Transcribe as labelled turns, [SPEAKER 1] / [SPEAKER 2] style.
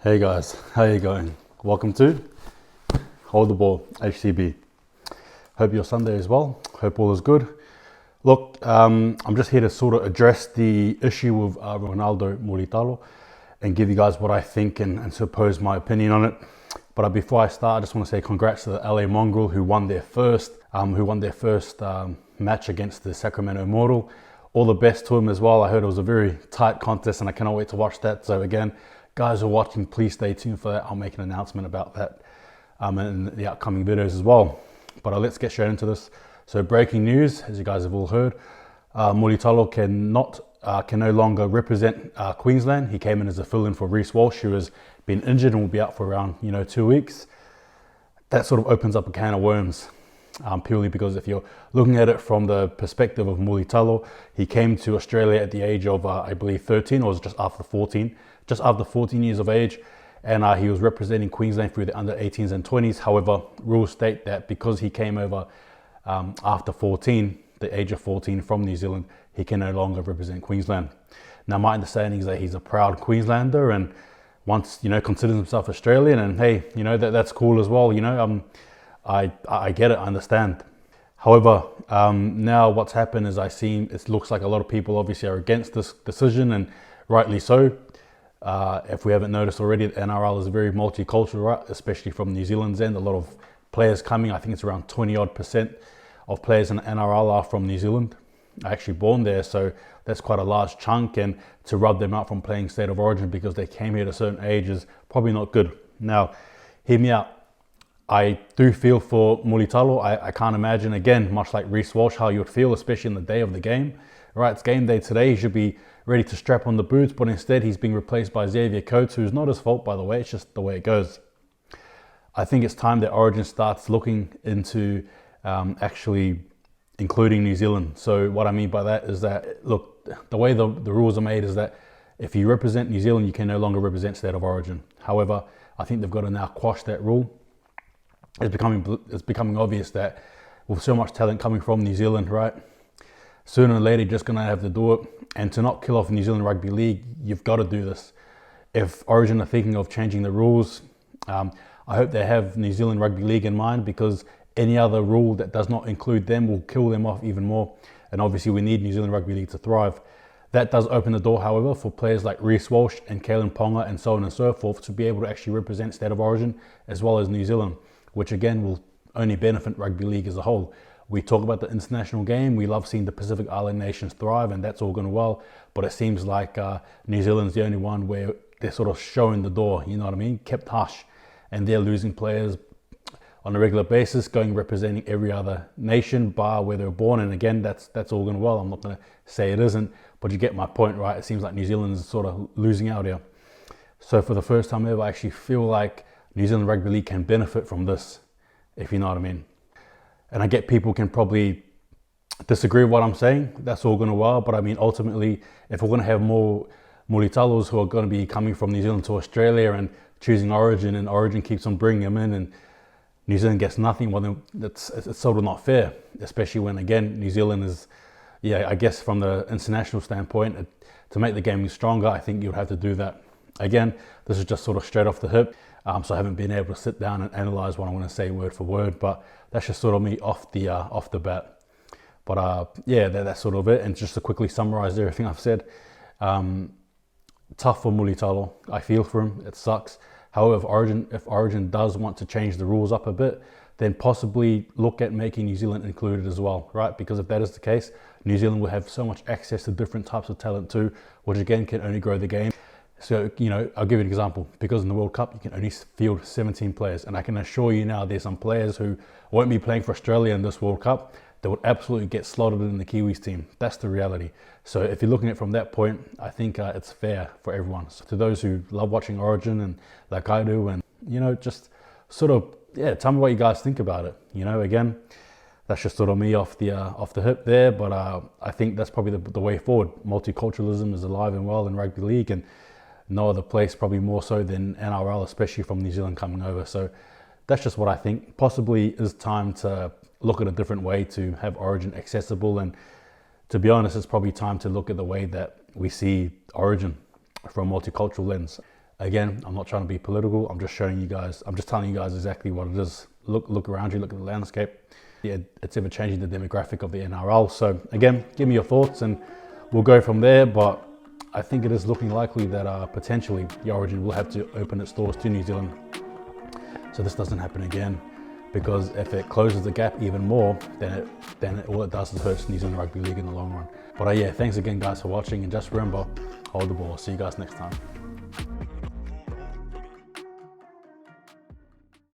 [SPEAKER 1] Hey guys, how you going? Welcome to Hold the Ball HCB. Hope your Sunday is well. Hope all is good. Look, I'm just here to sort of address the issue with Ronaldo Mulitalo and give you guys what I think and suppose my opinion on it. But before I start, I just want to say congrats to the LA Mongrel who won their first match against the Sacramento Immortal. All the best to him as well. I heard it was a very tight contest and I cannot wait to watch that. So again, guys who are watching, please stay tuned for that. I'll make an announcement about that in the upcoming videos as well. But let's get straight into this. So breaking news, as you guys have all heard, Mulitalo can no longer represent Queensland. He came in as a fill-in for Reece Walsh, who has been injured and will be out for around 2 weeks. That sort of opens up a can of worms, purely because if you're looking at it from the perspective of Mulitalo, he came to Australia at the age of, I believe, 13 or was just after 14. Just after 14 years of age, and he was representing Queensland through the under 18s and 20s. However, rules state that because he came over after 14, the age of 14 from New Zealand, he can no longer represent Queensland. Now, my understanding is that he's a proud Queenslander and once, considers himself Australian, and hey, that's cool as well. I get it, I understand. However, now what's happened is it looks like a lot of people obviously are against this decision, and rightly so. If we haven't noticed already, the NRL is very multicultural, right? Especially from New Zealand's end. A lot of players coming, I think it's around 20% of players in the NRL are from New Zealand, are actually born there. So that's quite a large chunk, and to rub them out from playing State of Origin because they came here at a certain age is probably not good. Now, hear me out. I do feel for Mulitalo. I can't imagine, again, much like Reece Walsh, how you would feel, especially in the day of the game. Right, it's game day today. He should be ready to strap on the boots, but instead he's being replaced by Xavier Coates, who's not his fault, by the way. It's just the way it goes. I think it's time that Origin starts looking into actually including New Zealand. So what I mean by that is that, look, the way the rules are made is that if you represent New Zealand, you can no longer represent State of Origin. However, I think they've got to now quash that rule. It's becoming obvious that with so much talent coming from New Zealand, right, sooner or later you're just going to have to do it. And to not kill off New Zealand Rugby League, you've got to do this. If Origin are thinking of changing the rules, I hope they have New Zealand Rugby League in mind, because any other rule that does not include them will kill them off even more. And obviously we need New Zealand Rugby League to thrive. That does open the door, however, for players like Reece Walsh and Kalen Ponga and so on and so forth to be able to actually represent State of Origin as well as New Zealand, which again will only benefit Rugby League as a whole. We talk about the international game. We love seeing the Pacific Island nations thrive, and that's all going well. But it seems like New Zealand's the only one where they're sort of showing the door, you know what I mean? Kept hush. And they're losing players on a regular basis, representing every other nation, bar where they're born. And again, that's all going well. I'm not going to say it isn't, but you get my point, right? It seems like New Zealand is sort of losing out here. So for the first time ever, I actually feel like New Zealand Rugby League can benefit from this, if you know what I mean. And I get people can probably disagree with what I'm saying. That's all going well. But I mean, ultimately, if we're going to have more Mulitalos who are going to be coming from New Zealand to Australia and choosing Origin, and Origin keeps on bringing them in and New Zealand gets nothing, well, then it's sort of not fair. Especially when, again, New Zealand is, I guess from the international standpoint, to make the game stronger, I think you'd have to do that. Again, this is just sort of straight off the hip. So I haven't been able to sit down and analyze what I want to say word for word, but that's just sort of me off the bat. But that's sort of it. And just to quickly summarize everything I've said, tough for Mulitalo. I feel for him. It sucks. However, if Origin does want to change the rules up a bit, then possibly look at making New Zealand included as well, right? Because if that is the case, New Zealand will have so much access to different types of talent too, which again can only grow the game. So, I'll give you an example. Because in the World Cup, you can only field 17 players. And I can assure you now, there's some players who won't be playing for Australia in this World Cup that would absolutely get slotted in the Kiwis team. That's the reality. So if you're looking at it from that point, I think it's fair for everyone. So to those who love watching Origin and like I do, and, just sort of, tell me what you guys think about it. Again, that's just sort of me off the hip there. But I think that's probably the way forward. Multiculturalism is alive and well in Rugby League, and no other place probably more so than NRL, especially from New Zealand coming over. So that's just what I think. Possibly is time to look at a different way to have Origin accessible, and to be honest, it's probably time to look at the way that we see Origin from a multicultural lens. Again, I'm not trying to be political. I'm just showing you guys, I'm just telling you guys exactly what it is. Look around you, look at the landscape. Yeah, it's ever changing the demographic of the NRL. So again, give me your thoughts and we'll go from there. But I think it is looking likely that potentially the Origin will have to open its doors to New Zealand. So this doesn't happen again, because if it closes the gap even more, then all it does is hurt New Zealand Rugby League in the long run. But yeah, thanks again guys for watching, and just remember, hold the ball. See you guys next time.